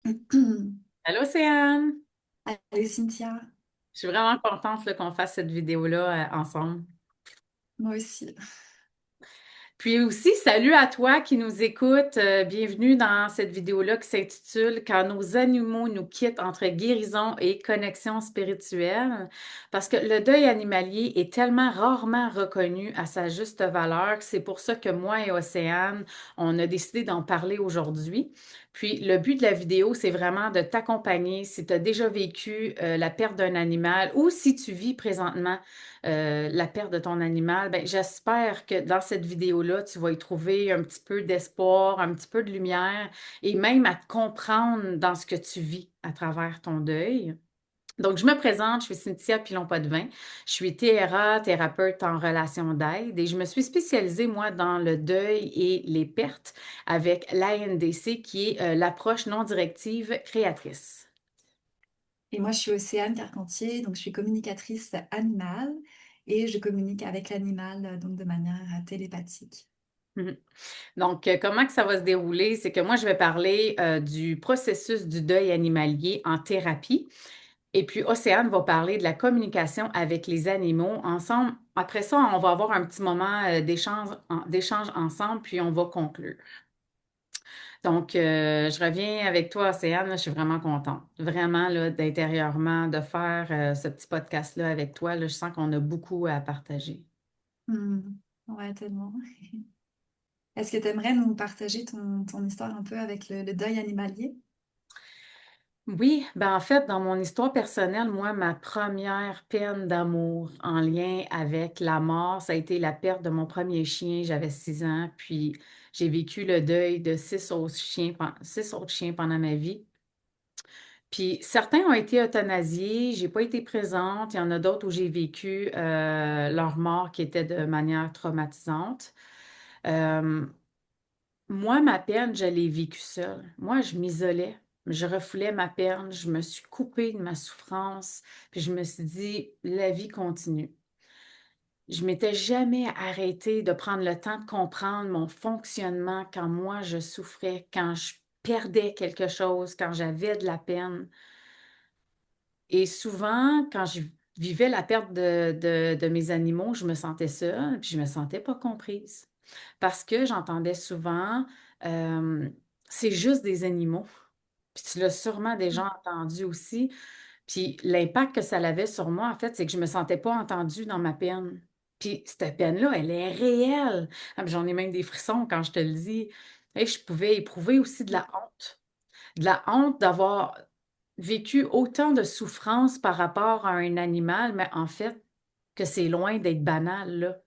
Allô, Océane! Allez, Cynthia, Je suis vraiment contente là, qu'on fasse cette vidéo-là ensemble. moi aussi. Puis aussi, salut à toi qui nous écoute. Bienvenue dans cette vidéo-là qui s'intitule Quand nos animaux nous quittent entre guérison et connexion spirituelle. Parce que le deuil animalier est tellement rarement reconnu à sa juste valeur que c'est pour ça que moi et Océane, on a décidé d'en parler aujourd'hui. Puis le but de la vidéo, c'est vraiment de t'accompagner si tu as déjà vécu la perte d'un animal ou si tu vis présentement la perte de ton animal, ben, j'espère que dans cette vidéo-là, tu vas y trouver un petit peu d'espoir, un petit peu de lumière et même à te comprendre dans ce que tu vis à travers ton deuil. Donc, je me présente, je suis Cynthia Pilon-Potvin. Je suis TRA, thérapeute en relation d'aide et je me suis spécialisée, moi, dans le deuil et les pertes avec l'ANDC, qui est l'approche non directive créatrice. Et moi, je suis Océane Carpentier, donc je suis communicatrice animale et je communique avec l'animal donc de manière télépathique. Mhm. Donc, comment que ça va se dérouler? C'est que moi, je vais parler du processus du deuil animalier en thérapie. Et puis, Océane va parler de la communication avec les animaux. Ensemble, après ça, on va avoir un petit moment d'échange ensemble, puis on va conclure. Donc, je reviens avec toi, Océane. Là, je suis vraiment contente. Vraiment, là, d'intérieurement, de faire ce petit podcast-là avec toi. Là, je sens qu'on a beaucoup à partager. Hmm. Ouais, tellement. Est-ce que tu aimerais nous partager ton histoire un peu avec le deuil animalier? Oui, ben en fait, dans mon histoire personnelle, moi, ma première peine d'amour en lien avec la mort, ça a été la perte de mon premier chien. J'avais 6 ans, puis j'ai vécu le deuil de 6 autres chiens pendant ma vie. Puis certains ont été euthanasiés, j'ai pas été présente. Il y en a d'autres où j'ai vécu leur mort qui était de manière traumatisante. Euh, Moi, ma peine, je l'ai vécue seule. Moi, je m'isolais. Je refoulais ma peine. Je me suis coupée de ma souffrance. Puis je me suis dit, la vie continue. Je m'étais jamais arrêtée de prendre le temps de comprendre mon fonctionnement quand moi, je souffrais, quand je perdais quelque chose, quand j'avais de la peine. Et souvent, quand je vivais la perte de mes animaux, je me sentais seule, puis je me sentais pas comprise. Parce que j'entendais souvent, euh, c'est juste des animaux. Puis tu l'as sûrement déjà entendu aussi. Puis l'impact que ça avait sur moi, en fait, c'est que je me sentais pas entendue dans ma peine. Puis cette peine-là, elle est réelle. Ah, puis j'en ai même des frissons quand je te le dis. Et je pouvais éprouver aussi de la honte. De la honte d'avoir vécu autant de souffrance par rapport à un animal, mais en fait, que c'est loin d'être banal, là.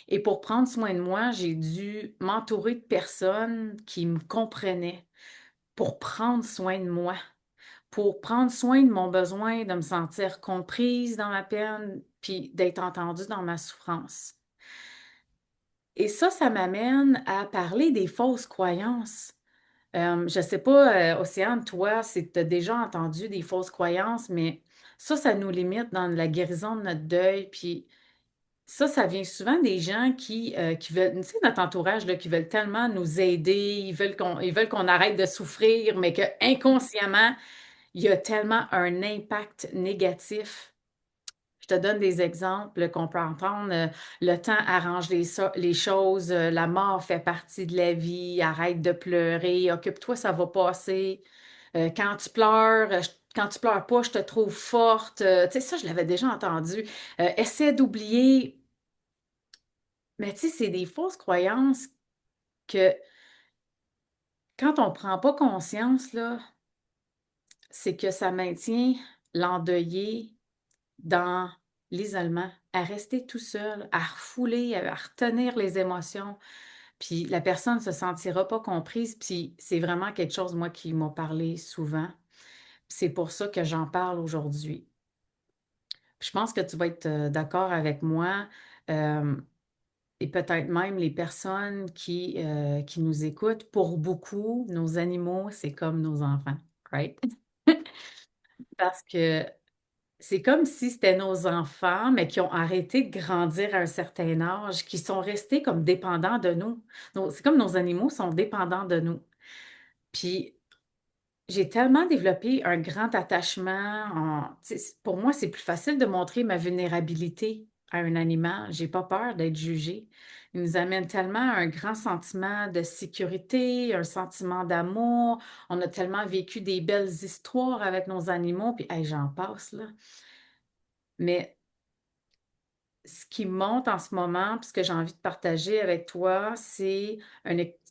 Et pour prendre soin de moi, j'ai dû m'entourer de personnes qui me comprenaient pour prendre soin de moi, pour prendre soin de mon besoin de me sentir comprise dans ma peine, puis d'être entendue dans ma souffrance. Et ça m'amène à parler des fausses croyances. Je ne sais pas, Océane, toi, si tu as déjà entendu des fausses croyances, mais ça nous limite dans la guérison de notre deuil. Puis ça vient souvent des gens qui veulent, tu sais, notre entourage, là, qui veulent tellement nous aider, ils veulent qu'on arrête de souffrir, mais que inconsciemment, il y a tellement un impact négatif. Je te donne des exemples qu'on peut entendre. Le temps arrange les choses, la mort fait partie de la vie, arrête de pleurer, occupe-toi, ça va passer. Quand tu pleures, quand tu pleures pas, je te trouve forte. Tu sais, ça, je l'avais déjà entendu. Essaie d'oublier. Mais tu sais, c'est des fausses croyances que quand on prend pas conscience, là, c'est que ça maintient l'endeuillé dans l'isolement, à rester tout seul, à refouler, à retenir les émotions. Puis la personne ne se sentira pas comprise. Puis c'est vraiment quelque chose, moi, qui m'a parlé souvent. C'est pour ça que j'en parle aujourd'hui. Je pense que tu vas être d'accord avec moi. euh, et peut-être même les personnes qui nous écoutent. Pour beaucoup, nos animaux, c'est comme nos enfants, right? Parce que c'est comme si c'était nos enfants, mais qui ont arrêté de grandir à un certain âge, qui sont restés comme dépendants de nous. C'est comme nos animaux sont dépendants de nous. Puis, j'ai tellement développé un grand attachement tu sais, pour moi, c'est plus facile de montrer ma vulnérabilité à un animal. J'ai pas peur d'être jugée. Il nous amène tellement un grand sentiment de sécurité, un sentiment d'amour. On a tellement vécu des belles histoires avec nos animaux, puis hey, j'en passe, là. Mais ce qui monte en ce moment, puis ce que j'ai envie de partager avec toi, c'est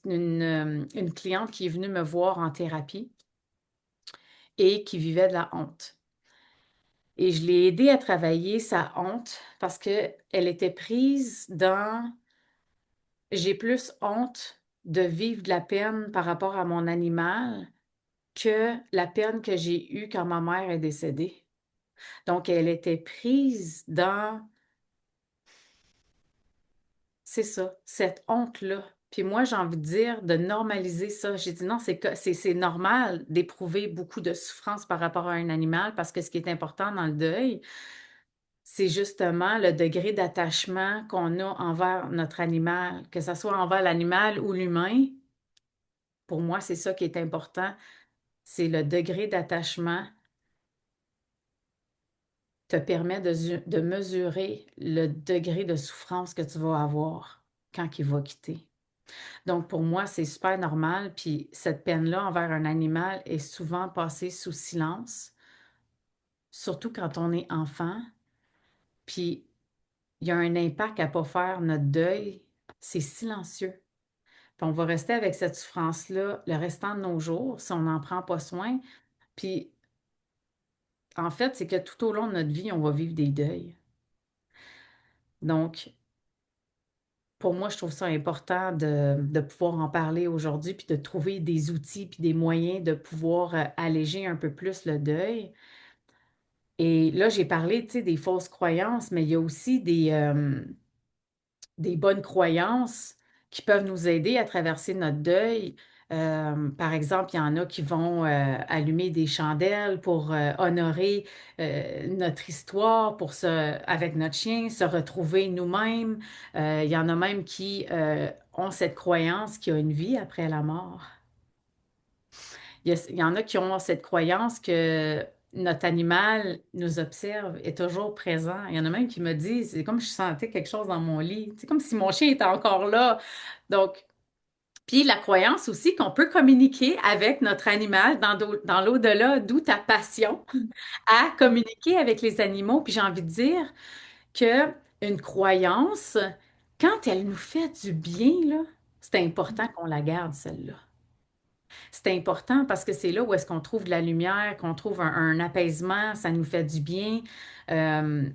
une cliente qui est venue me voir en thérapie et qui vivait de la honte. Et je l'ai aidée à travailler sa honte parce qu'elle était prise dans j'ai plus honte de vivre de la peine par rapport à mon animal que la peine que j'ai eue quand ma mère est décédée. Donc, elle était prise dans c'est ça, cette honte-là. Puis moi, j'ai envie de dire de normaliser ça. J'ai dit non, c'est normal d'éprouver beaucoup de souffrance par rapport à un animal parce que ce qui est important dans le deuil, c'est justement le degré d'attachement qu'on a envers notre animal, que ce soit envers l'animal ou l'humain. Pour moi, c'est ça qui est important. C'est le degré d'attachement te permet de mesurer le degré de souffrance que tu vas avoir quand il va quitter. Donc, pour moi, c'est super normal. Puis, cette peine-là envers un animal est souvent passée sous silence, surtout quand on est enfant. Puis, il y a un impact à ne pas faire notre deuil. C'est silencieux. Puis, on va rester avec cette souffrance-là le restant de nos jours si on n'en prend pas soin. Puis, en fait, c'est que tout au long de notre vie, on va vivre des deuils. Donc, pour moi, je trouve ça important de pouvoir en parler aujourd'hui, puis de trouver des outils, puis des moyens de pouvoir alléger un peu plus le deuil. Et là, j'ai parlé, tu sais, des fausses croyances, mais il y a aussi des bonnes croyances qui peuvent nous aider à traverser notre deuil. Par exemple, il y en a qui vont allumer des chandelles pour honorer notre histoire, avec notre chien, se retrouver nous-mêmes. Il y en a même qui ont cette croyance qu'il y a une vie après la mort. Il y en a qui ont cette croyance que notre animal nous observe, est toujours présent. Il y en a même qui me disent, c'est comme si je sentais quelque chose dans mon lit. C'est comme si mon chien était encore là. Donc, puis la croyance aussi qu'on peut communiquer avec notre animal dans l'au-delà, d'où ta passion à communiquer avec les animaux. Puis j'ai envie de dire que une croyance, quand elle nous fait du bien, là, c'est important qu'on la garde, celle-là. C'est important parce que c'est là où est-ce qu'on trouve de la lumière, qu'on trouve un apaisement, ça nous fait du bien. Euh,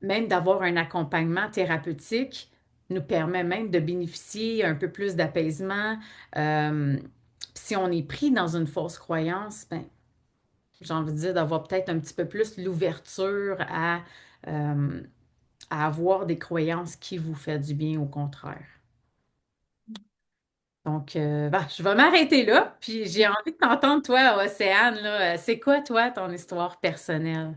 Même d'avoir un accompagnement thérapeutique nous permet même de bénéficier un peu plus d'apaisement. Euh, Si on est pris dans une fausse croyance, ben, j'ai envie de dire d'avoir peut-être un petit peu plus l'ouverture euh, à avoir des croyances qui vous fait du bien au contraire. Donc, bah, je vais m'arrêter là, puis j'ai envie de t'entendre, toi, Océane, là, c'est quoi, toi, ton histoire personnelle?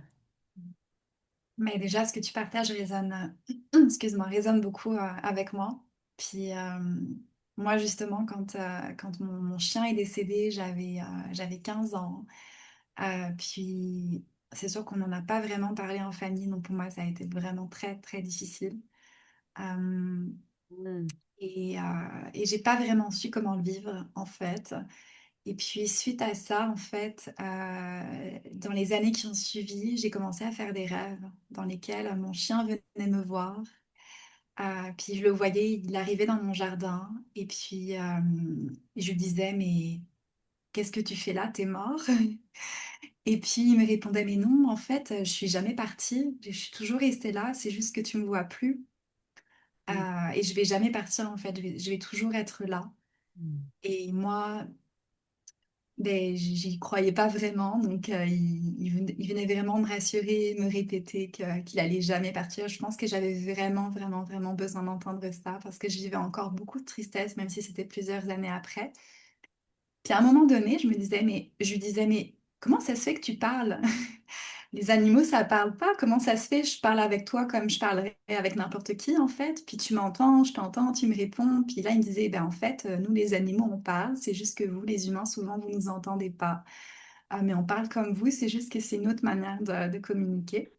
Mais déjà, ce que tu partages résonne, excuse-moi, résonne beaucoup avec moi. Puis moi, justement, quand mon chien est décédé, j'avais 15 ans. Puis c'est sûr qu'on n'en a pas vraiment parlé en famille, donc pour moi, ça a été vraiment très, très difficile. Euh, Hmm. et j'ai pas vraiment su comment le vivre, en fait. Et puis suite à ça, en fait, dans les années qui ont suivi, j'ai commencé à faire des rêves dans lesquels mon chien venait me voir. Puis je le voyais, il arrivait dans mon jardin et puis je lui disais, mais qu'est-ce que tu fais là? T'es mort? Et puis il me répondait, mais non, en fait, je suis jamais partie, je suis toujours restée là, c'est juste que tu me vois plus. Et je vais jamais partir, en fait, je vais toujours être là. Hmm. Et moi, ben, j'y croyais pas vraiment, donc il venait vraiment me rassurer, me répéter qu'il allait jamais partir. Je pense que j'avais vraiment, vraiment, vraiment besoin d'entendre ça parce que je vivais encore beaucoup de tristesse, même si c'était plusieurs années après. Puis à un moment donné, je lui disais, mais comment ça se fait que tu parles? Les animaux, ça parle pas. Comment ça se fait? Je parle avec toi comme je parlerais avec n'importe qui, en fait. Puis tu m'entends, je t'entends, tu me réponds. Puis là, il me disait, ben en fait, nous, les animaux, on parle. C'est juste que vous, les humains, souvent, vous nous entendez pas. Mais on parle comme vous. C'est juste que c'est une autre manière de communiquer.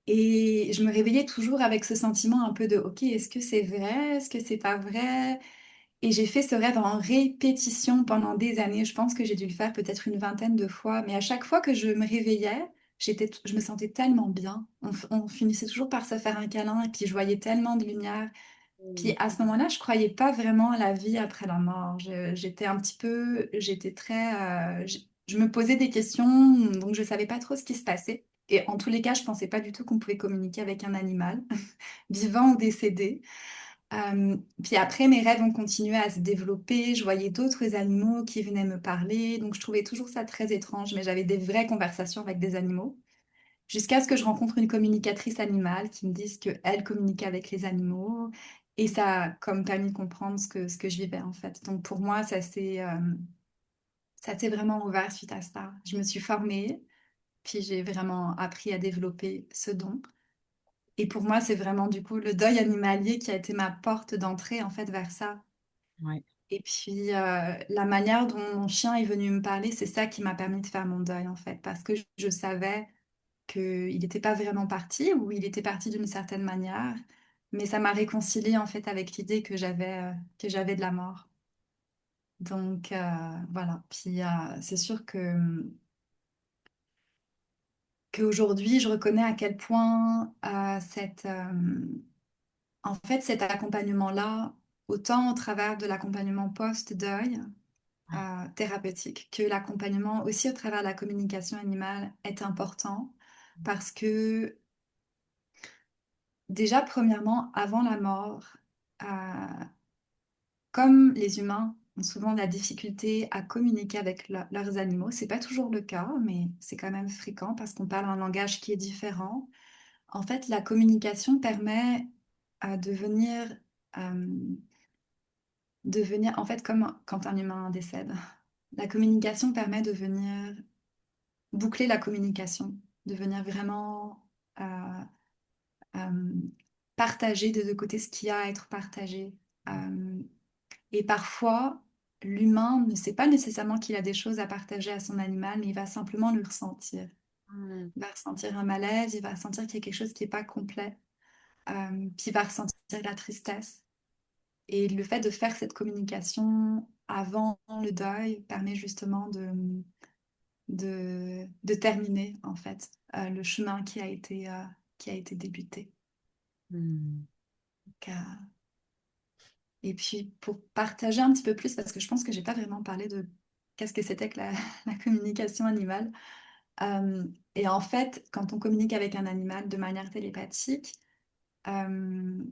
Et je me réveillais toujours avec ce sentiment un peu de, OK, est-ce que c'est vrai? Est-ce que c'est pas vrai? Et j'ai fait ce rêve en répétition pendant des années. Je pense que j'ai dû le faire peut-être une vingtaine de fois. Mais à chaque fois que je me réveillais, je me sentais tellement bien. On finissait toujours par se faire un câlin et puis je voyais tellement de lumière. Puis Mm. à ce moment-là, je croyais pas vraiment à la vie après la mort. J'étais un petit peu, j'étais très, je me posais des questions, donc je savais pas trop ce qui se passait. Et en tous les cas, je pensais pas du tout qu'on pouvait communiquer avec un animal, vivant ou décédé. Puis après, mes rêves ont continué à se développer. Je voyais d'autres animaux qui venaient me parler. Donc, je trouvais toujours ça très étrange, mais j'avais des vraies conversations avec des animaux. Jusqu'à ce que je rencontre une communicatrice animale qui me dise qu'elle communiquait avec les animaux. Et ça a comme permis de comprendre ce que je vivais, en fait. Donc, pour moi, ça s'est vraiment ouvert suite à ça. Je me suis formée, puis j'ai vraiment appris à développer ce don. Et pour moi, c'est vraiment du coup le deuil animalier qui a été ma porte d'entrée en fait vers ça. Ouais. Et puis la manière dont mon chien est venu me parler, c'est ça qui m'a permis de faire mon deuil en fait, parce que je savais qu'il n'était pas vraiment parti ou il était parti d'une certaine manière, mais ça m'a réconciliée en fait avec l'idée que j'avais de la mort. Donc voilà. Puis c'est sûr qu'aujourd'hui, je reconnais à quel point en fait, cet accompagnement-là, autant au travers de l'accompagnement post-deuil Ouais. thérapeutique, que l'accompagnement aussi au travers de la communication animale est important parce que déjà, premièrement, avant la mort, euh, comme les humains ont souvent de la difficulté à communiquer avec leurs animaux, c'est pas toujours le cas, mais c'est quand même fréquent parce qu'on parle un langage qui est différent. En fait, la communication permet de venir devenir, en fait, comme quand un humain décède, la communication permet de venir boucler la communication, de venir vraiment euh, partager de deux côtés ce qu'il y a à être partagé. Euh, et parfois, l'humain ne sait pas nécessairement qu'il a des choses à partager à son animal, mais il va simplement le ressentir. Mm. Il va ressentir un malaise, il va ressentir qu'il y a quelque chose qui n'est pas complet, puis il va ressentir la tristesse. Et le fait de faire cette communication avant le deuil permet justement de terminer en fait le chemin qui a été débuté. Mm. Donc, et puis pour partager un petit peu plus, parce que je pense que j'ai pas vraiment parlé de qu'est-ce que c'était que la communication animale. Euh, et en fait, quand on communique avec un animal de manière télépathique, euh,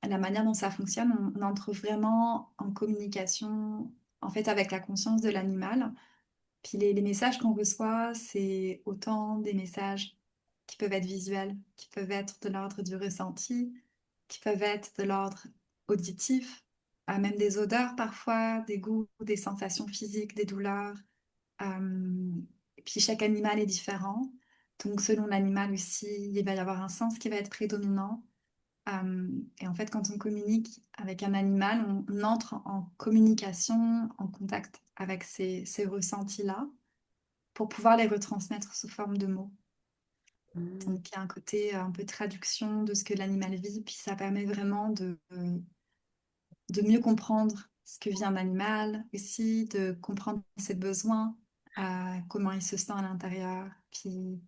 la manière dont ça fonctionne, on entre vraiment en communication en fait avec la conscience de l'animal. Puis les messages qu'on reçoit, c'est autant des messages qui peuvent être visuels, qui peuvent être de l'ordre du ressenti, qui peuvent être de l'ordre auditif, même des odeurs parfois, des goûts, des sensations physiques, des douleurs. Et puis chaque animal est différent. Donc selon l'animal aussi, il va y avoir un sens qui va être prédominant. Et en fait, quand on communique avec un animal, on entre en communication, en contact avec ces ressentis-là pour pouvoir les retransmettre sous forme de mots. Mm. Donc il y a un côté un peu traduction de ce que l'animal vit, puis ça permet vraiment de mieux comprendre ce que vit un animal, aussi de comprendre ses besoins, comment il se sent à l'intérieur, puis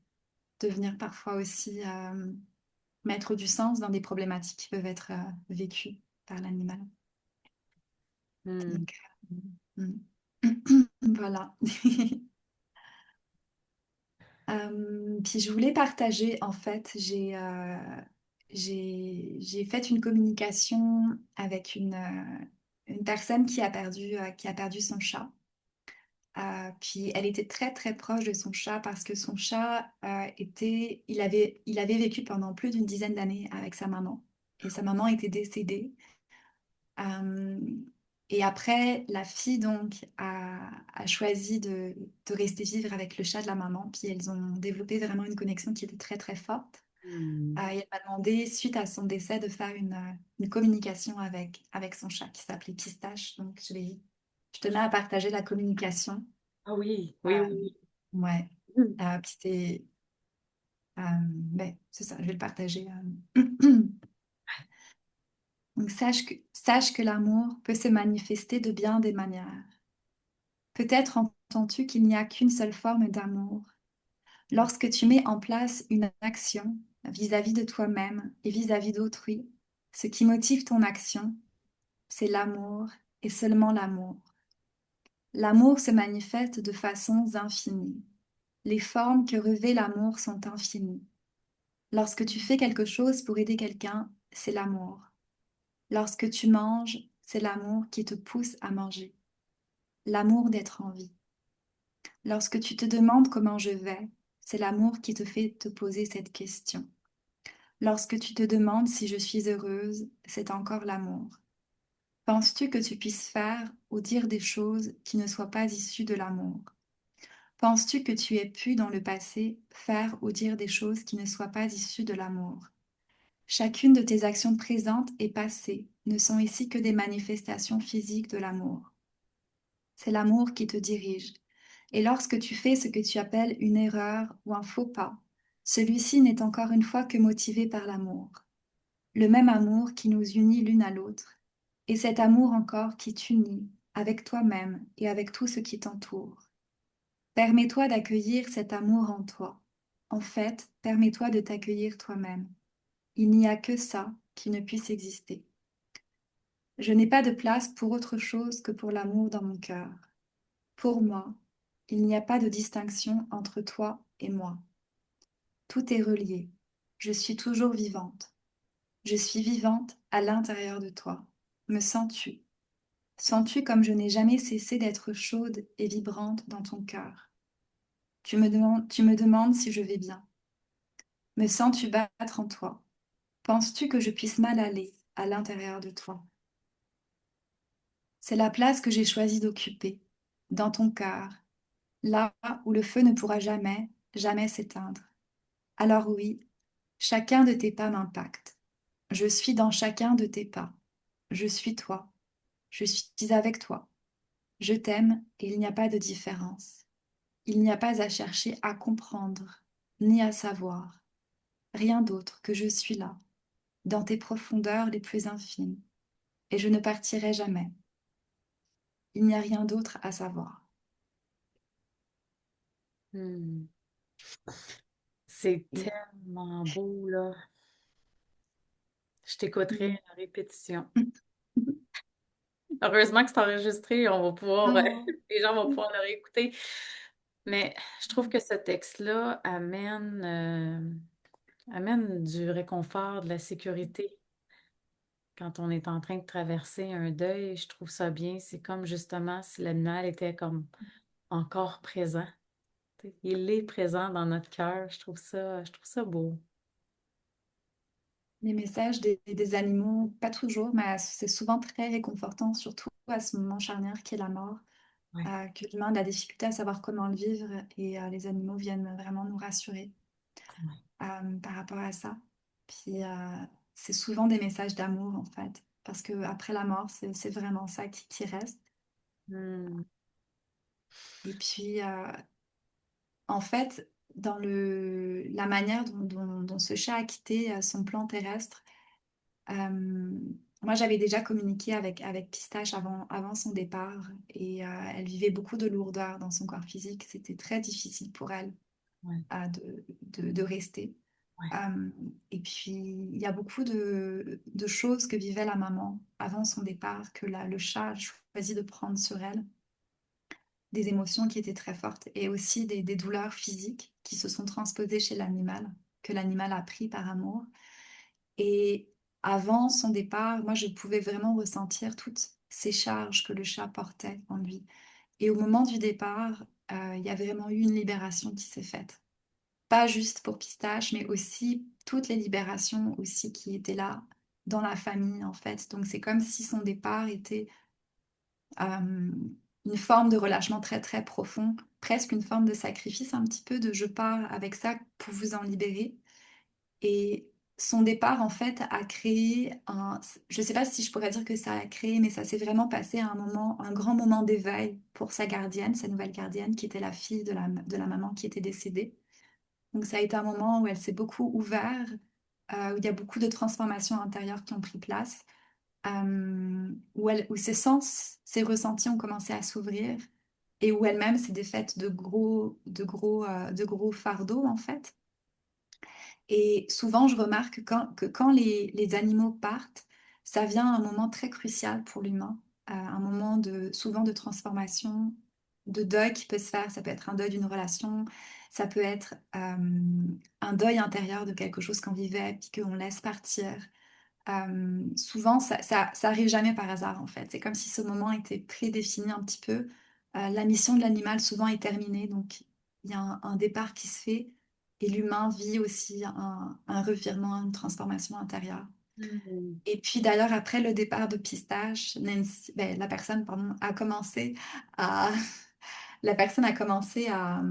de venir parfois aussi mettre du sens dans des problématiques qui peuvent être vécues par l'animal. Mm. Donc, voilà. Puis je voulais partager, en fait, j'ai fait une communication avec une personne qui a perdu son chat. Puis elle était très très proche de son chat parce que son chat il avait vécu pendant plus d'une dizaine d'années avec sa maman et sa maman était décédée. Euh, Et après, la fille donc a choisi de rester vivre avec le chat de la maman, puis elles ont développé vraiment une connexion qui était très, très forte. Hmm. Et elle m'a demandé, suite à son décès, de faire une communication avec son chat qui s'appelait Pistache. Donc, je tenais à partager la communication. Ah oui, oui, Euh, oui. ouais. Oui. Puis euh, c'est ça, je vais le partager. Donc, sache que l'amour peut se manifester de bien des manières. Peut-être entends-tu qu'il n'y a qu'une seule forme d'amour. Lorsque tu mets en place une action vis-à-vis de toi-même et vis-à-vis d'autrui, ce qui motive ton action, c'est l'amour et seulement l'amour. L'amour se manifeste de façons infinies. Les formes que revêt l'amour sont infinies. Lorsque tu fais quelque chose pour aider quelqu'un, c'est l'amour. Lorsque tu manges, c'est l'amour qui te pousse à manger. L'amour d'être en vie. Lorsque tu te demandes comment je vais, c'est l'amour qui te fait te poser cette question. Lorsque tu te demandes si je suis heureuse, c'est encore l'amour. Penses-tu que tu puisses faire ou dire des choses qui ne soient pas issues de l'amour? Penses-tu que tu aies pu dans le passé faire ou dire des choses qui ne soient pas issues de l'amour? Chacune de tes actions présentes et passées ne sont ici que des manifestations physiques de l'amour. C'est l'amour qui te dirige. Et lorsque tu fais ce que tu appelles une erreur ou un faux pas, celui-ci n'est encore une fois que motivé par l'amour. Le même amour qui nous unit l'une à l'autre. Et cet amour encore qui t'unit avec toi-même et avec tout ce qui t'entoure. Permets-toi d'accueillir cet amour en toi. En fait, permets-toi de t'accueillir toi-même. Il n'y a que ça qui ne puisse exister. Je n'ai pas de place pour autre chose que pour l'amour dans mon cœur. Pour moi, il n'y a pas de distinction entre toi et moi. Tout est relié. Je suis toujours vivante. Je suis vivante à l'intérieur de toi. Me sens-tu? Sens-tu comme je n'ai jamais cessé d'être chaude et vibrante dans ton cœur? Tu me demandes si je vais bien. Me sens-tu battre en toi? Penses-tu que je puisse mal aller à l'intérieur de toi? C'est la place que j'ai choisi d'occuper, dans ton cœur, là où le feu ne pourra jamais, jamais s'éteindre. Alors oui, chacun de tes pas m'impacte. Je suis dans chacun de tes pas. Je suis toi. Je suis avec toi. Je t'aime et il n'y a pas de différence. Il n'y a pas à chercher à comprendre, ni à savoir. Rien d'autre que je suis là, dans tes profondeurs les plus infimes, et je ne partirai jamais. Il n'y a rien d'autre à savoir. Hmm. C'est Et tellement beau, là. Je t'écouterai à répétition. Heureusement que c'est enregistré, on va pouvoir, oh, les gens vont pouvoir le réécouter. Mais je trouve que ce texte-là amène du réconfort, de la sécurité quand on est en train de traverser un deuil. Je trouve ça bien. C'est comme justement si l'animal était comme encore présent. Tu sais, il est présent dans notre cœur. Je trouve ça beau. les messages des animaux, pas toujours, mais c'est souvent très réconfortant, surtout à ce moment charnière qui est la mort, Ouais. que l'humain a de la difficulté à savoir comment le vivre et les animaux viennent vraiment nous rassurer par rapport à ça. Puis c'est souvent des messages d'amour en fait, parce que après la mort, c'est vraiment ça qui reste. Hmm. Et puis en fait, dans la manière dont ce chat a quitté son plan terrestre, Euh, moi, j'avais déjà communiqué avec Pistache avant son départ et elle vivait beaucoup de lourdeur dans son corps physique. C'était très difficile pour elle Ouais. de rester. Ouais. Euh, et puis, il y a beaucoup de choses que vivait la maman avant son départ, que le chat a choisi de prendre sur elle, des émotions qui étaient très fortes et aussi des douleurs physiques qui se sont transposées chez l'animal, que l'animal a pris par amour. Et avant son départ, moi, je pouvais vraiment ressentir toutes ces charges que le chat portait en lui. Et au moment du départ, il y a vraiment eu une libération qui s'est faite. Pas juste pour Pistache, mais aussi toutes les libérations aussi qui étaient là dans la famille, en fait. Donc c'est comme si son départ était euh, une forme de relâchement très très profond, presque une forme de sacrifice un petit peu, de je pars avec ça pour vous en libérer. Et son départ, en fait, a créé un... Je ne sais pas si je pourrais dire que ça a créé, mais ça s'est vraiment passé à un moment, un grand moment d'éveil pour sa gardienne, sa nouvelle gardienne, qui était la fille de la maman qui était décédée. Donc ça a été un moment où elle s'est beaucoup ouverte, où il y a beaucoup de transformations intérieures qui ont pris place, où ses sens, ses ressentis ont commencé à s'ouvrir et où elle-même s'est défaite de gros fardeaux, en fait. Et souvent, je remarque que quand les animaux partent, ça vient à un moment très crucial pour l'humain, un moment souvent de transformation, de deuil qui peut se faire. Ça peut être un deuil d'une relation, ça peut être un deuil intérieur de quelque chose qu'on vivait, puis qu'on laisse partir. Souvent, ça arrive jamais par hasard, en fait. C'est comme si ce moment était prédéfini un petit peu. La mission de l'animal souvent est terminée, donc il y a un départ qui se fait et l'humain vit aussi un revirement, une transformation intérieure. Mhm. Et puis d'ailleurs, après le départ de Pistache, la personne, pardon, a commencé à, la personne a commencé à-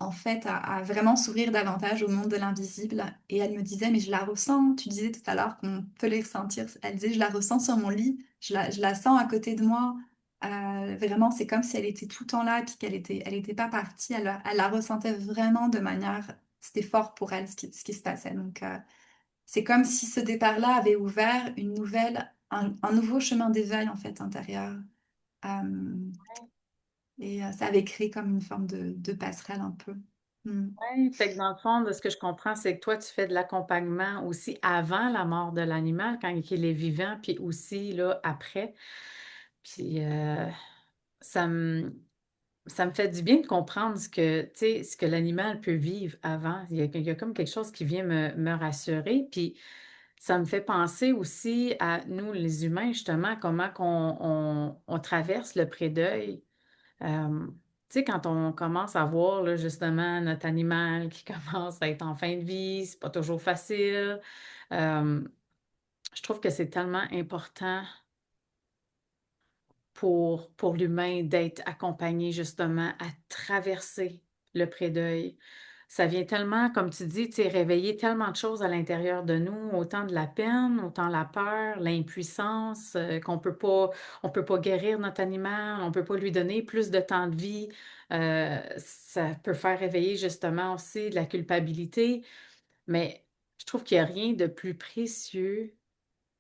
en fait, à vraiment s'ouvrir davantage au monde de l'invisible. Et elle me disait, mais je la ressens. Tu disais tout à l'heure qu'on peut les ressentir. Elle disait, je la ressens sur mon lit. Je la sens à côté de moi. Vraiment, c'est comme si elle était tout le temps là, puis elle était pas partie. Elle la ressentait vraiment de manière. C'était fort pour elle ce qui se passait. Donc, c'est comme si ce départ-là avait ouvert un nouveau chemin d'éveil en fait intérieur. Euh, Ça avait créé comme une forme de passerelle un peu. Mm. Ouais, fait que dans le fond, de ce que je comprends, c'est que toi, tu fais de l'accompagnement aussi avant la mort de l'animal, quand il est vivant, puis aussi là, après. Puis ça me, ça me fait du bien de comprendre ce que, tu sais, ce que l'animal peut vivre avant. Il y a comme quelque chose qui vient me rassurer. Puis ça me fait penser aussi à nous, les humains, justement, comment on traverse le prédeuil. Tu sais, quand on commence à voir là, justement notre animal qui commence à être en fin de vie, c'est pas toujours facile. Euh, je trouve que c'est tellement important pour l'humain d'être accompagné justement à traverser le prédeuil. Ça vient tellement, comme tu dis, tu sais, réveiller tellement de choses à l'intérieur de nous, autant de la peine, autant la peur, l'impuissance, on peut pas guérir notre animal, on peut pas lui donner plus de temps de vie. Ça peut faire réveiller justement aussi de la culpabilité, mais je trouve qu'il n'y a rien de plus précieux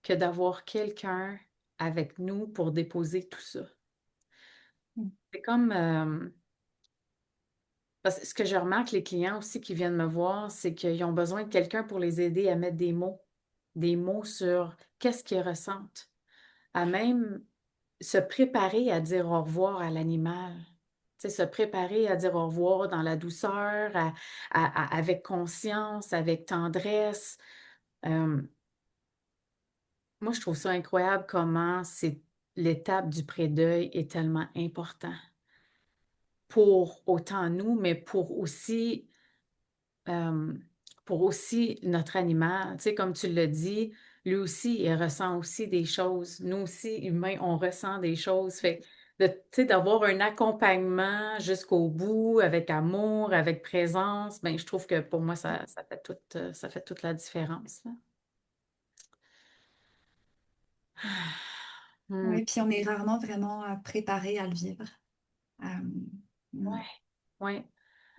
que d'avoir quelqu'un avec nous pour déposer tout ça. Mm. C'est comme, parce que ce que je remarque, les clients aussi qui viennent me voir, c'est qu'ils ont besoin de quelqu'un pour les aider à mettre des mots sur qu'est-ce qu'ils ressentent, à même se préparer à dire au revoir à l'animal. Tu sais, se préparer à dire au revoir dans la douceur, avec conscience, avec tendresse. Euh, Moi, je trouve ça incroyable comment c'est l'étape du pré-deuil est tellement important pour autant nous, mais euh, pour aussi notre animal. Tu sais, comme tu l'as dit, lui aussi, il ressent aussi des choses. Nous aussi, humains, on ressent des choses. Fait que tu sais, d'avoir un accompagnement jusqu'au bout, avec amour, avec présence, ben, je trouve que pour moi, ça fait toute la différence, là. Hmm. Oui, puis on est rarement vraiment préparé à le vivre. Euh, mm, Ouais, ouais.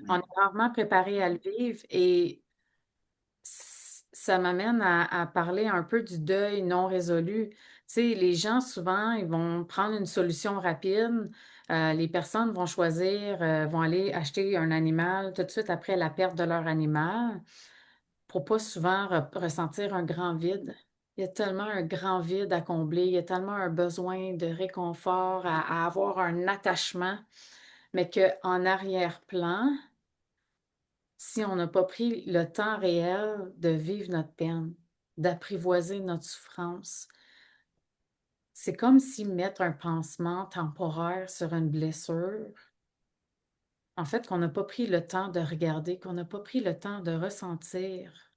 On ouais. est rarement préparé à le vivre et ça m'amène à parler un peu du deuil non résolu. Tu sais, les gens, souvent, ils vont prendre une solution rapide. Les personnes vont choisir, vont aller acheter un animal tout de suite après la perte de leur animal pour pas souvent ressentir un grand vide. Il y a tellement un grand vide à combler, il y a tellement un besoin de réconfort, à avoir un attachement, mais qu'en arrière-plan, si on n'a pas pris le temps réel de vivre notre peine, d'apprivoiser notre souffrance, c'est comme si mettre un pansement temporaire sur une blessure, en fait, qu'on n'a pas pris le temps de regarder, qu'on n'a pas pris le temps de ressentir,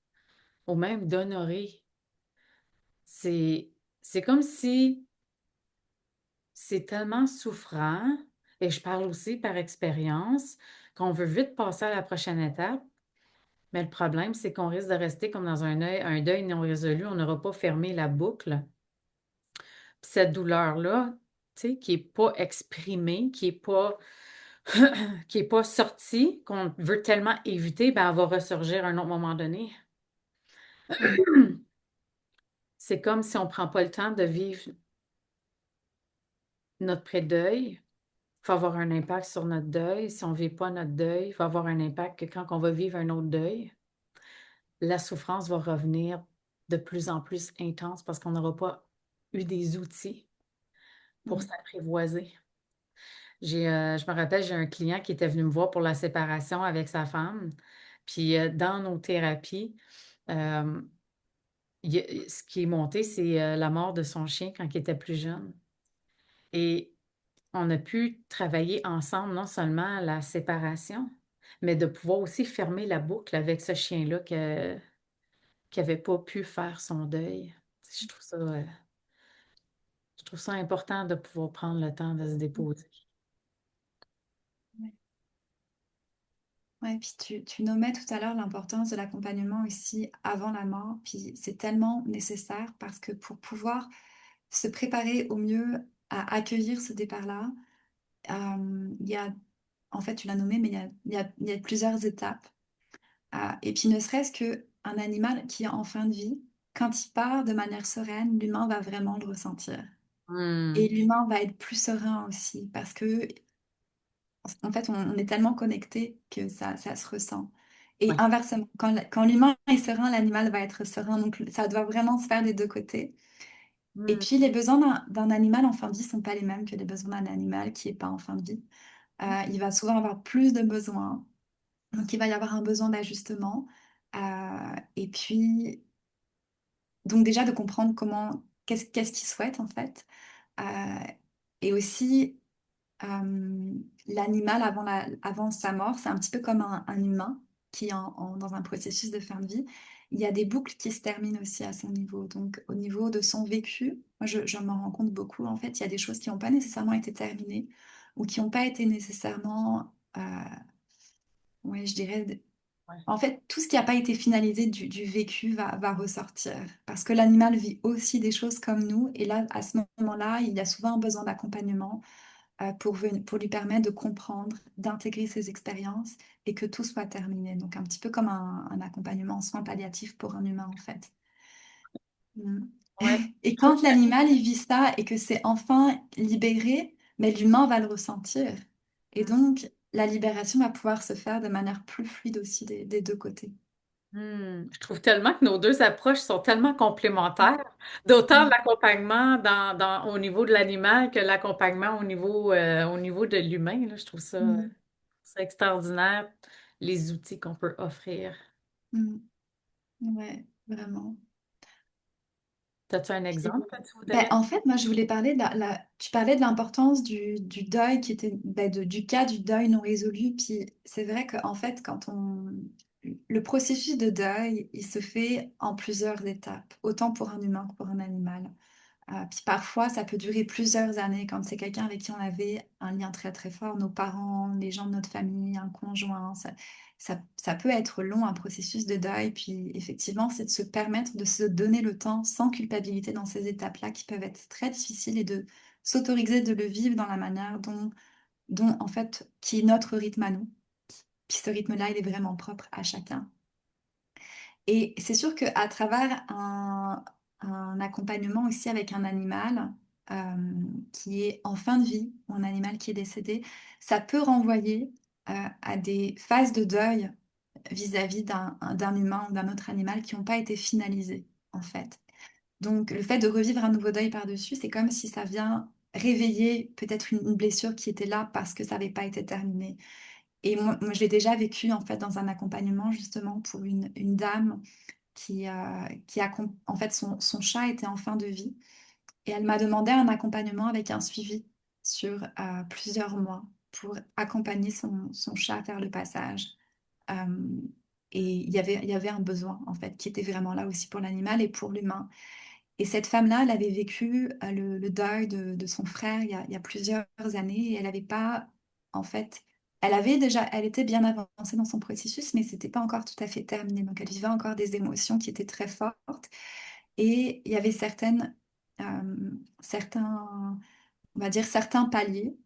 ou même d'honorer. C'est, c'est comme si c'est tellement souffrant, et je parle aussi par expérience, qu'on veut vite passer à la prochaine étape. Mais le problème, c'est qu'on risque de rester comme dans un deuil non résolu. On n'aura pas fermé la boucle. Puis cette douleur-là, tu sais, qui n'est pas exprimée, qui est pas sortie, qu'on veut tellement éviter, ben, elle va ressurgir à un autre moment donné. Mm. C'est comme si on ne prend pas le temps de vivre notre pré-deuil. Il va avoir un impact sur notre deuil. Si on ne vit pas notre deuil, il va avoir un impact que quand on va vivre un autre deuil, la souffrance va revenir de plus en plus intense parce qu'on n'aura pas eu des outils pour Mm. s'apprivoiser. Je me rappelle, j'ai un client qui était venu me voir pour la séparation avec sa femme. Puis dans nos thérapies, euh, ce qui est monté, c'est la mort de son chien quand il était plus jeune. Et on a pu travailler ensemble non seulement la séparation, mais de pouvoir aussi fermer la boucle avec ce chien-là qui n'avait pas pu faire son deuil. Je trouve ça important de pouvoir prendre le temps de se déposer. Ouais. Ouais, puis tu nommais tout à l'heure l'importance de l'accompagnement aussi avant la mort, puis c'est tellement nécessaire parce que pour pouvoir se préparer au mieux à accueillir ce départ-là, il y a, en fait, tu l'as nommé, mais il y a plusieurs étapes. Et puis ne serait-ce qu'un animal qui est en fin de vie, quand il part de manière sereine, l'humain va vraiment le ressentir. Et Hmm. l'humain va être plus serein aussi, parce que en fait, on est tellement connecté que ça se ressent. Et Ouais. inversement, quand l'humain est serein, l'animal va être serein. Donc ça doit vraiment se faire des deux côtés. Et Hmm. puis les besoins d'un animal en fin de vie ne sont pas les mêmes que les besoins d'un animal qui n'est pas en fin de vie. Il va souvent avoir plus de besoins. Donc il va y avoir un besoin d'ajustement. Et puis, donc déjà de comprendre qu'est-ce qu'il souhaite en fait. Euh, et aussi Euh, l'animal avant sa mort, c'est un petit peu comme un humain qui est dans un processus de fin de vie. Il y a des boucles qui se terminent aussi à son niveau. Donc, au niveau de son vécu, moi, je m'en rends compte beaucoup. En fait, il y a des choses qui n'ont pas nécessairement été terminées ou qui n'ont pas été nécessairement, ouais, je dirais, Ouais. en fait, tout ce qui n'a pas été finalisé du vécu va ressortir. Parce que l'animal vit aussi des choses comme nous. Et là, à ce moment-là, il y a souvent un besoin d'accompagnement pour lui permettre de comprendre, d'intégrer ses expériences et que tout soit terminé. Donc un petit peu comme un accompagnement en soins palliatifs pour un humain en fait. Mm. Ouais. Et Je trouve quand l'animal il vit ça et que c'est enfin libéré, mais l'humain va le ressentir. Et que donc la libération va pouvoir se faire de manière plus fluide aussi des deux côtés. Je trouve tellement que nos deux approches sont tellement complémentaires, d'autant Mm. l'accompagnement au niveau de l'animal que l'accompagnement au niveau de l'humain, là. Je trouve Mm. ça extraordinaire, les outils qu'on peut offrir. Mm. Ouais, vraiment. As-tu un Puis, exemple que tu ben, voudrais? en fait, moi, je voulais parler tu parlais de l'importance du deuil qui était, ben, du cas du deuil non résolu. Puis c'est vrai qu'en fait, le processus de deuil, il se fait en plusieurs étapes, autant pour un humain que pour un animal. Puis parfois, ça peut durer plusieurs années quand c'est quelqu'un avec qui on avait un lien très très fort, nos parents, les gens de notre famille, un conjoint. Ça peut être long, un processus de deuil. Puis effectivement, c'est de se permettre de se donner le temps sans culpabilité dans ces étapes-là qui peuvent être très difficiles et de s'autoriser de le vivre dans la manière dont en fait, qui est notre rythme à nous. Puis ce rythme-là, il est vraiment propre à chacun. Et c'est sûr qu'à travers un accompagnement aussi avec un animal qui est en fin de vie, ou un animal qui est décédé, ça peut renvoyer à des phases de deuil vis-à-vis d'un humain ou d'un autre animal qui n'ont pas été finalisées, en fait. Donc, le fait de revivre un nouveau deuil par-dessus, c'est comme si ça vient réveiller peut-être une blessure qui était là parce que ça n'avait pas été terminé. Et moi, je l'ai déjà vécu, en fait, dans un accompagnement, justement, pour une dame en fait, son chat était en fin de vie et elle m'a demandé un accompagnement avec un suivi sur plusieurs mois pour accompagner son chat vers le passage. Euh, et il y avait un besoin, en fait, qui était vraiment là aussi pour l'animal et pour l'humain. Et cette femme-là, elle avait vécu le deuil de son frère il y a plusieurs années et elle n'avait pas, en fait, elle était bien avancée dans son processus, mais c'était pas encore tout à fait terminé. Donc, elle vivait encore des émotions qui étaient très fortes et il y avait certains, on va dire certains paliers.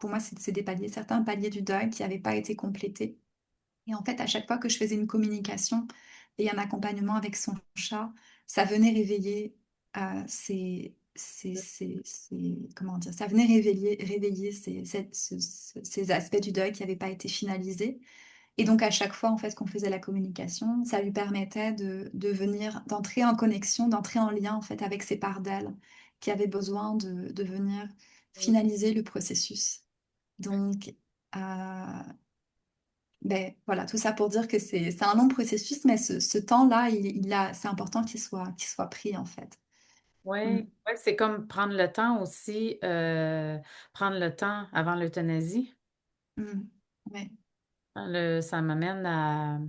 Pour moi, c'est des paliers, certains paliers du deuil qui n'avaient pas été complétés. Et en fait, à chaque fois que je faisais une communication et un accompagnement avec son chat, ça venait réveiller comment dire, ça venait réveiller ces aspects du deuil qui n'avaient pas été finalisés. Et donc, à chaque fois, en fait, qu'on faisait la communication, ça lui permettait d'entrer en connexion, d'entrer en lien, en fait, avec ses parts d'elle qui avaient besoin de venir finaliser le processus. Donc, euh, ben, voilà, tout ça pour dire que c'est un long processus, mais ce temps-là, c'est important qu'il soit pris, en fait. Mm, Ouais, ouais, c'est comme prendre le temps aussi, prendre le temps avant l'euthanasie. mm, ouais, Ça m'amène à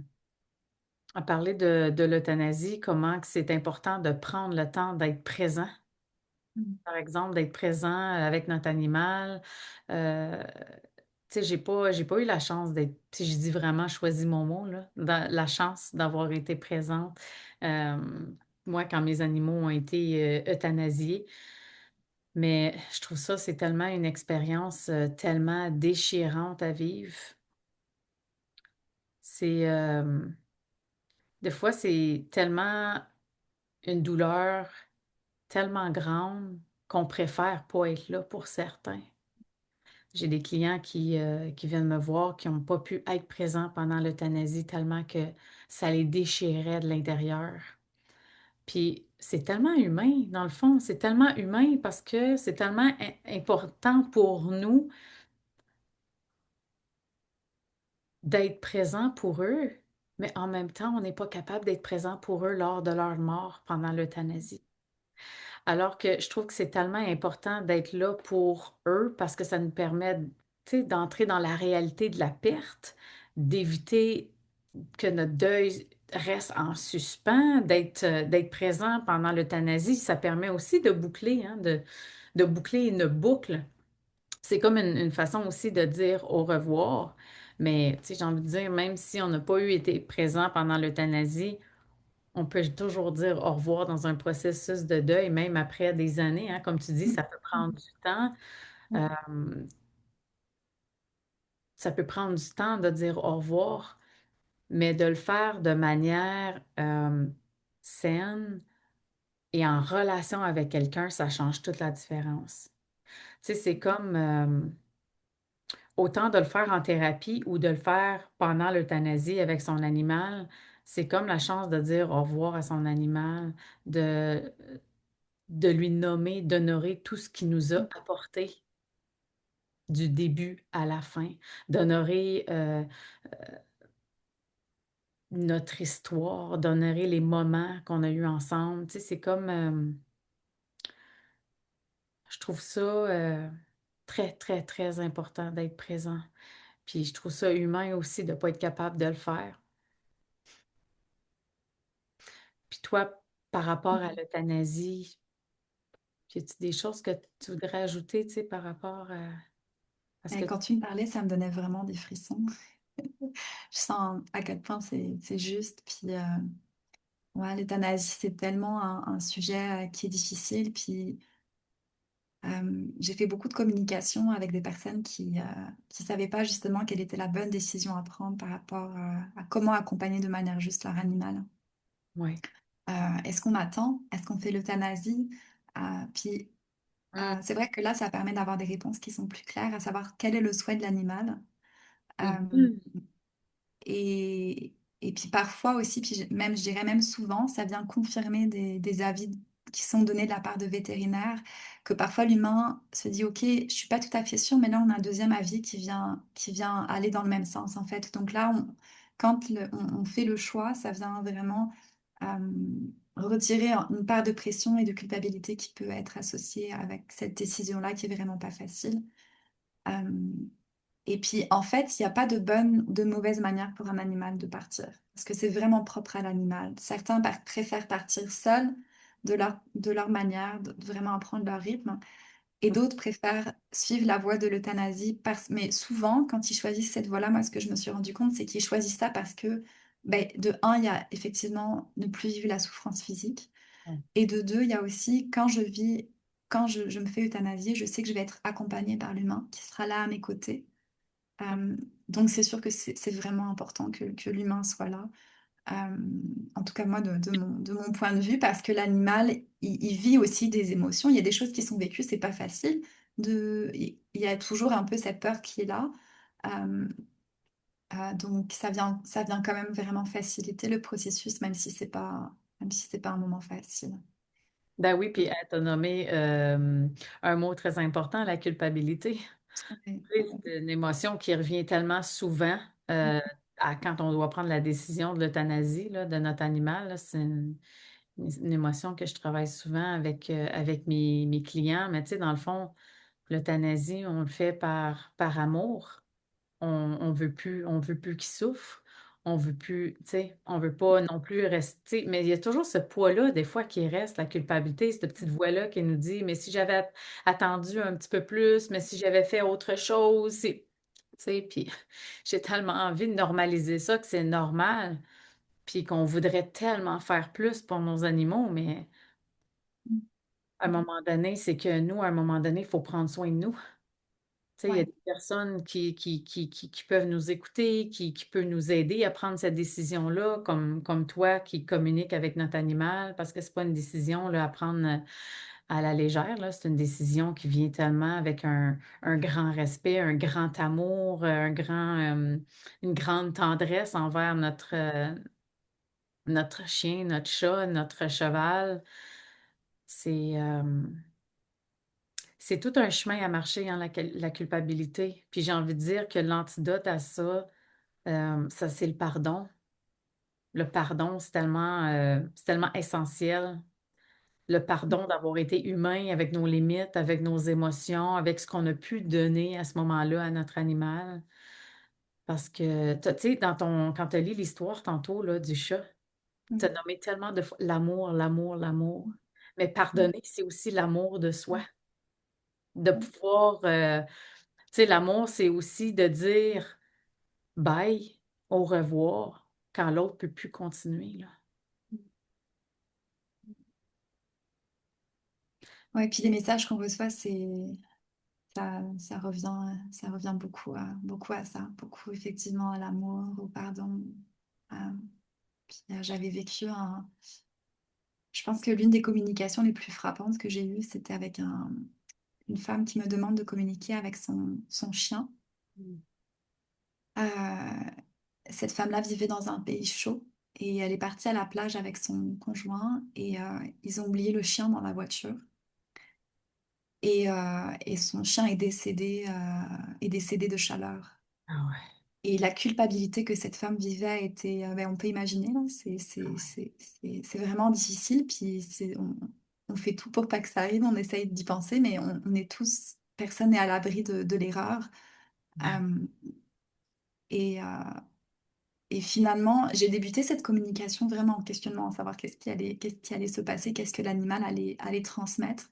parler de l'euthanasie, comment que c'est important de prendre le temps d'être présent. mm, Par exemple, d'être présent avec notre animal. Euh, Tu sais, j'ai pas eu la chance d'être, si je dis vraiment, choisi mon mot, là, la chance d'avoir été présente. Euh, Moi, quand mes animaux ont été euthanasiés, mais je trouve ça, c'est tellement une expérience tellement déchirante à vivre. C'est, des fois, c'est tellement une douleur tellement grande qu'on préfère pas être là pour certains. J'ai des clients qui viennent me voir, qui n'ont pas pu être présents pendant l'euthanasie tellement que ça les déchirait de l'intérieur. Puis c'est tellement humain, dans le fond, c'est tellement humain parce que c'est tellement important pour nous d'être présent pour eux, mais en même temps, on n'est pas capable d'être présent pour eux lors de leur mort pendant l'euthanasie. Alors que je trouve que c'est tellement important d'être là pour eux parce que ça nous permet, tu sais, d'entrer dans la réalité de la perte, d'éviter que notre deuil reste en suspens, d'être présent pendant l'euthanasie. Ça permet aussi de boucler, hein, de boucler une boucle. C'est comme une façon aussi de dire au revoir. Mais, tu sais, j'ai envie de dire, même si on n'a pas eu été présent pendant l'euthanasie, on peut toujours dire au revoir dans un processus de deuil, même après des années, hein. Comme tu dis, mm, ça peut prendre du temps. mm, Euh, Ça peut prendre du temps de dire au revoir, mais de le faire de manière saine et en relation avec quelqu'un, ça change toute la différence. Tu sais, c'est comme autant de le faire en thérapie ou de le faire pendant l'euthanasie avec son animal, c'est comme la chance de dire au revoir à son animal, de, de lui nommer, d'honorer tout ce qu'il nous a mm, apporté du début à la fin, d'honorer notre histoire, d'honorer les moments qu'on a eus ensemble. Tu sais, c'est comme, je trouve ça très, très, très important d'être présent. Puis je trouve ça humain aussi de ne pas être capable de le faire. Puis toi, par rapport à mm. l'euthanasie, y a-t-il des choses que tu voudrais ajouter, tu sais, par rapport à ce Et que tu... quand tu me parlais, ça me donnait vraiment des frissons. Je sens à quel point c'est juste. Puis, ouais, l'euthanasie, c'est tellement un sujet qui est difficile. Puis, j'ai fait beaucoup de communication avec des personnes qui savaient pas justement quelle était la bonne décision à prendre par rapport à comment accompagner de manière juste leur animal. Oui. Est-ce qu'on attend? Est-ce qu'on fait l'euthanasie? Puis, Mm. c'est vrai que là, ça permet d'avoir des réponses qui sont plus claires, à savoir quel est le souhait de l'animal. Euh, Mhm. et puis parfois aussi, même, je dirais même souvent, ça vient confirmer des avis qui sont donnés de la part de vétérinaires, que parfois l'humain se dit, OK, je suis pas tout à fait sûre, mais là, on a un deuxième avis qui vient aller dans le même sens, en fait. Donc là, quand on fait le choix, ça vient vraiment euh, retirer une part de pression et de culpabilité qui peut être associée avec cette décision-là qui est vraiment pas facile. Euh, et puis, en fait, il n'y a pas de bonne ou de mauvaise manière pour un animal de partir, parce que c'est vraiment propre à l'animal. Certains préfèrent partir seuls, de leur manière, de vraiment apprendre leur rythme. Et d'autres préfèrent suivre la voie de l'euthanasie. Mais souvent, quand ils choisissent cette voie-là, moi, ce que je me suis rendu compte, c'est qu'ils choisissent ça parce que, ben, de un, il y a effectivement ne plus vivre la souffrance physique. Ouais. Et de deux, il y a aussi, quand je me fais euthanasier, je sais que je vais être accompagnée par l'humain qui sera là à mes côtés. Euh, donc, c'est sûr que c'est vraiment important que l'humain soit là. Euh, En tout cas, moi, de mon point de vue, parce que l'animal, il vit aussi des émotions. Il y a des choses qui sont vécues, c'est pas facile. Il y a toujours un peu cette peur qui est là. Euh, donc, ça vient quand même vraiment faciliter le processus, même si c'est pas un moment facile. Ben oui, puis elle t'a nommé un mot très important, la culpabilité. Ouais. Tu sais, c'est une émotion qui revient tellement souvent quand on doit prendre la décision de l'euthanasie là, de notre animal. Là. C'est une émotion que je travaille souvent avec mes clients. Mais tu sais, dans le fond, l'euthanasie, on le fait par amour. On veut plus qu'il souffre. On veut plus, tu sais, on veut pas non plus rester. Mais il y a toujours ce poids-là, des fois, qui reste, la culpabilité, cette petite voix-là qui nous dit, mais si j'avais attendu un petit peu plus, mais si j'avais fait autre chose, tu sais, puis j'ai tellement envie de normaliser ça, que c'est normal, puis qu'on voudrait tellement faire plus pour nos animaux, mais à un moment donné, c'est que nous, à un moment donné, il faut prendre soin de nous. Tu sais, il y a Ouais. des personnes qui peuvent nous écouter, qui peuvent nous aider à prendre cette décision-là, comme toi qui communique avec notre animal, parce que c'est pas une décision là, à prendre à la légère, là. C'est une décision qui vient tellement avec un grand respect, un grand amour, une grande tendresse envers notre chien, notre chat, notre cheval. C'est c'est tout un chemin à marcher, hein, la culpabilité. Puis j'ai envie de dire que l'antidote à ça, ça, c'est le pardon. Le pardon, c'est tellement essentiel. Le pardon d'avoir été humain avec nos limites, avec nos émotions, avec ce qu'on a pu donner à ce moment-là à notre animal. Parce que, tu sais, quand tu as lu l'histoire tantôt là, du chat, tu as Mm. nommé tellement de fois l'amour, l'amour, l'amour. Mais Mm. pardonner, c'est aussi l'amour de soi. Mm. De Mm. pouvoir, tu sais, l'amour, c'est aussi de dire bye, au revoir, quand l'autre peut plus continuer, là. Ouais, puis les messages qu'on reçoit, ça revient beaucoup à ça, beaucoup effectivement à l'amour, au pardon. Euh, J'avais vécu je pense que l'une des communications les plus frappantes que j'ai eues, c'était avec une femme qui me demande de communiquer avec son chien. Mm. Euh, Cette femme-là vivait dans un pays chaud et elle est partie à la plage avec son conjoint et ils ont oublié le chien dans la voiture. Et son chien est décédé de chaleur. Ah ouais, Et la culpabilité que cette femme vivait était, ben, on peut imaginer, là, ah ouais, c'est vraiment difficile. Puis on fait tout pour pas que ça arrive, on essaye d'y penser, mais on est tous, personne n'est à l'abri de l'erreur. ben Euh, et, euh, et finalement, j'ai débuté cette communication vraiment en questionnant, à savoir qu'est-ce qui allait se passer, qu'est-ce que l'animal allait transmettre.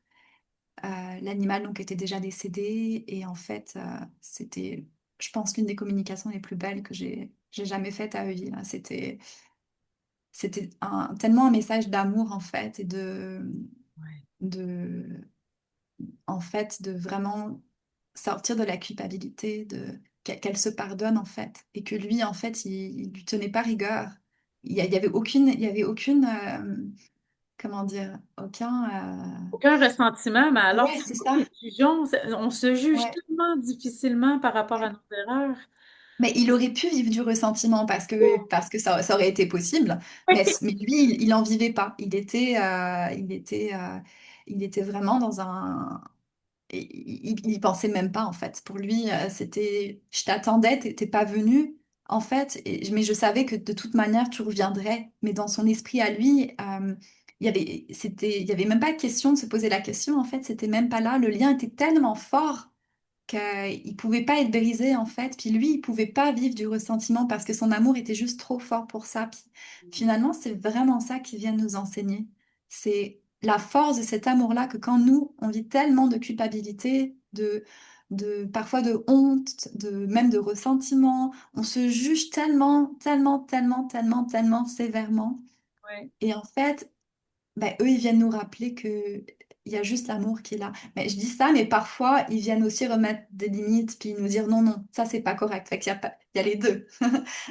L'animal donc était déjà décédé et en fait c'était je pense l'une des communications les plus belles que j'ai jamais faites à Euille, là. C'était tellement un message d'amour en fait et ouais. de en fait de vraiment sortir de la culpabilité qu'elle se pardonne en fait et que lui en fait il lui tenait pas rigueur. Il y avait aucune comment dire aucun Aucun ressentiment, mais alors ouais que c'est nous, ça. les jugeons, on se juge Ouais. tellement difficilement par rapport à nos erreurs. Mais il aurait pu vivre du ressentiment parce que ça aurait été possible, mais lui, il en vivait pas. Il était vraiment dans un... Il y pensait même pas, en fait. Pour lui, c'était, je t'attendais, t'es pas venu, en fait, mais je savais que de toute manière, tu reviendrais. Mais dans son esprit à lui, il y avait même pas question de se poser la question, en fait, c'était même pas là. Le lien était tellement fort qu'il pouvait pas être brisé en fait, puis lui, il pouvait pas vivre du ressentiment parce que son amour était juste trop fort pour ça. Puis finalement, c'est vraiment ça qu'ils viennent nous enseigner. C'est la force de cet amour-là que quand nous, on vit tellement de culpabilité, parfois de honte, même de ressentiment, on se juge tellement, tellement, tellement, tellement, tellement sévèrement. Ouais. Et en fait, ben, eux, ils viennent nous rappeler que il y a juste l'amour qui est là. Mais je dis ça, mais parfois, ils viennent aussi remettre des limites, puis nous dire non, non, ça, c'est pas correct. Fait qu'il y a pas, il y a les deux.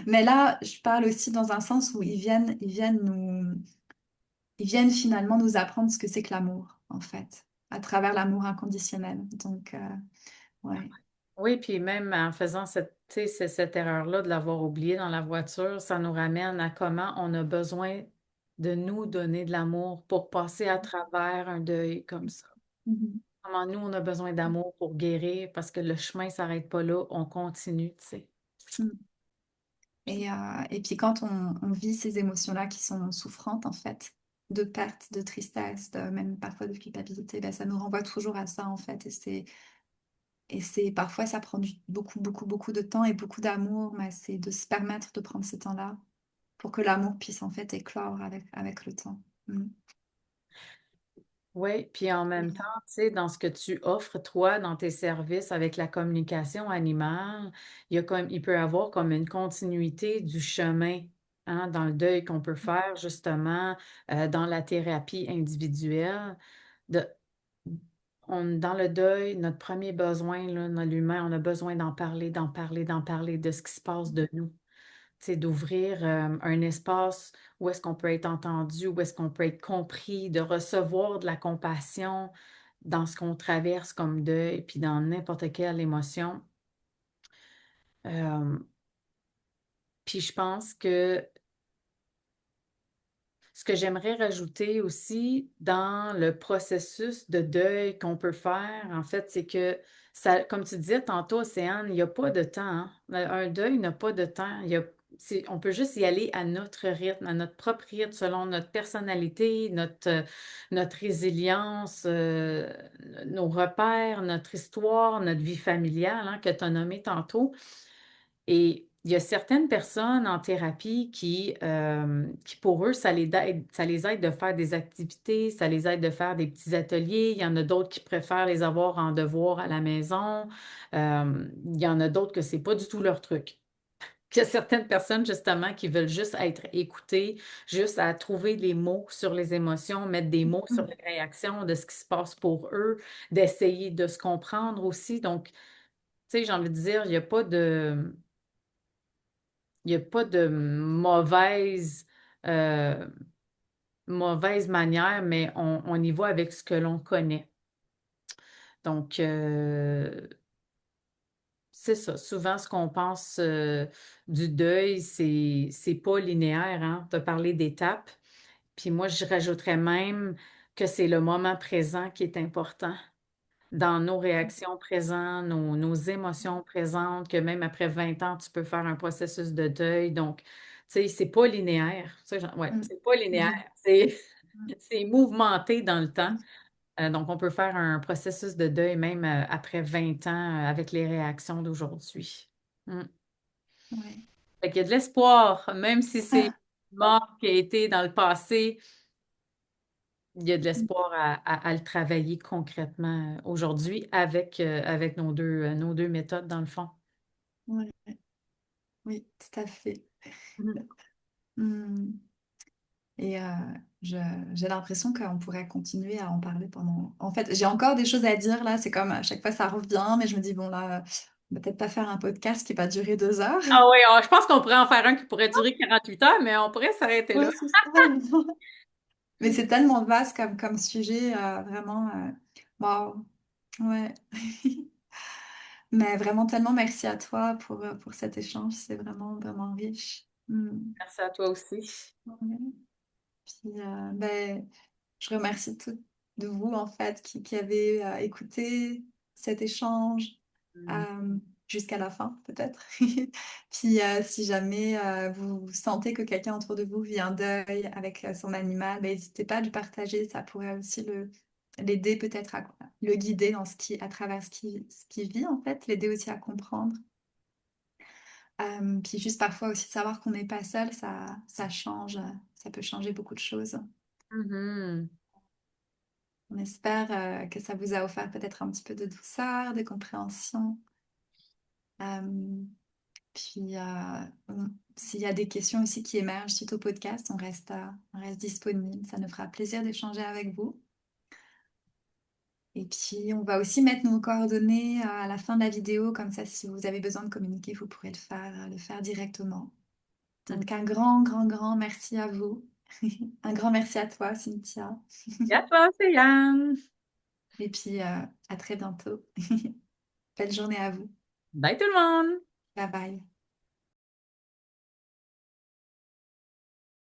Mais là, je parle aussi dans un sens où ils viennent finalement nous apprendre ce que c'est que l'amour, en fait, à travers l'amour inconditionnel. Donc, ouais. Oui, puis même en faisant tu sais, cette erreur-là de l'avoir oublié dans la voiture, ça nous ramène à comment on a besoin de nous donner de l'amour pour passer à travers un deuil comme ça. Mhm. Comment nous, on a besoin d'amour pour guérir parce que le chemin ne s'arrête pas là, on continue, tu sais. Mhm. Et puis quand on vit ces émotions-là qui sont souffrantes, en fait, de perte, de tristesse, même parfois de culpabilité, ben, ça nous renvoie toujours à ça, en fait. Et c'est parfois, ça prend beaucoup, beaucoup, beaucoup de temps et beaucoup d'amour, mais c'est de se permettre de prendre ce temps-là pour que l'amour puisse, en fait, éclore avec le temps. Mm. Oui, puis en même temps, tu sais, dans ce que tu offres, toi, dans tes services avec la communication animale, il peut y avoir comme une continuité du chemin, hein, dans le deuil qu'on peut faire, justement, dans la thérapie individuelle. De, dans le deuil, notre premier besoin, là, dans l'humain, on a besoin d'en parler, d'en parler, d'en parler de ce qui se passe de nous. C'est d'ouvrir un espace où est-ce qu'on peut être entendu, où est-ce qu'on peut être compris, de recevoir de la compassion dans ce qu'on traverse comme deuil, puis dans n'importe quelle émotion. Euh, puis je pense que ce que j'aimerais rajouter aussi dans le processus de deuil qu'on peut faire, en fait, c'est que ça, comme tu disais tantôt, Océane, il n'y a pas de temps, hein. Un deuil n'a pas de temps. On peut juste y aller à notre rythme, à notre propre rythme, selon notre personnalité, notre résilience, nos repères, notre histoire, notre vie familiale, hein, que tu as nommé tantôt. Et il y a certaines personnes en thérapie qui pour eux, ça les aide de faire des activités, ça les aide de faire des petits ateliers. Il y en a d'autres qui préfèrent les avoir en devoir à la maison. Il y en a d'autres que c'est pas du tout leur truc. Puis il y a certaines personnes, justement, qui veulent juste être écoutées, juste à trouver les mots sur les émotions, mettre des mots sur Mm. les réactions de ce qui se passe pour eux, d'essayer de se comprendre aussi. Donc, tu sais, j'ai envie de dire, il n'y a pas de euh, mauvaise manière, mais on y va avec ce que l'on connaît. Donc, c'est ça. Souvent, ce qu'on pense du deuil, c'est pas linéaire, hein. Tu as parlé d'étapes. Puis moi, je rajouterais même que c'est le moment présent qui est important dans nos réactions présentes, nos émotions présentes, que même après 20 ans, tu peux faire un processus de deuil. Donc, tu sais, c'est pas linéaire. Ça, ouais, Mm. c'est pas linéaire. Mhm. C'est, Mm. c'est mouvementé dans le temps. Donc, on peut faire un processus de deuil même après 20 ans avec les réactions d'aujourd'hui. Mm. Ouais. Fait qu'il y a de l'espoir, même si c'est Ah. une mort qui a été dans le passé, il y a de l'espoir à le travailler concrètement aujourd'hui avec nos deux méthodes, dans le fond. Ouais. Oui, tout à fait. Mhm. Mm. Et je- j'ai l'impression qu'on pourrait continuer à en parler pendant... En fait, j'ai encore des choses à dire là, c'est comme à chaque fois ça revient, mais je me dis, bon là, on va peut-être pas faire un podcast qui va durer 2 heures. Ah oui, je pense qu'on pourrait en faire un qui pourrait durer 48 heures, mais on pourrait s'arrêter là. Ouais, c'est ça. Mais c'est tellement vaste comme sujet, vraiment. Waouh. Ouais. Mais vraiment tellement merci à toi pour cet échange, c'est vraiment, vraiment riche. Mm. Merci à toi aussi. Ouais. Puis, ben, je remercie toutes de vous, en fait, qui avez écouté cet échange Mm. euh, jusqu'à la fin, peut-être. Puis, si jamais vous sentez que quelqu'un autour de vous vit un deuil avec son animal, ben, n'hésitez pas à lui partager. Ça pourrait aussi l'aider peut-être à le guider à travers ce qu'il vit, en fait, l'aider aussi à comprendre. Puis juste parfois aussi savoir qu'on n'est pas seul, ça change, ça peut changer beaucoup de choses. Mhm. On espère que ça vous a offert peut-être un petit peu de douceur, de compréhension. Euh, puis, s'il y a des questions aussi qui émergent suite au podcast, on reste disponible. Ça nous fera plaisir d'échanger avec vous. Et puis, on va aussi mettre nos coordonnées à la fin de la vidéo, comme ça, si vous avez besoin de communiquer, vous pourrez le faire directement. Mhm. Donc, un grand, grand, grand merci à vous. Un grand merci à toi, Cynthia. Et à toi, c'est Yann. Et puis, à très bientôt. Belle journée à vous. Bye tout le monde! Bye bye.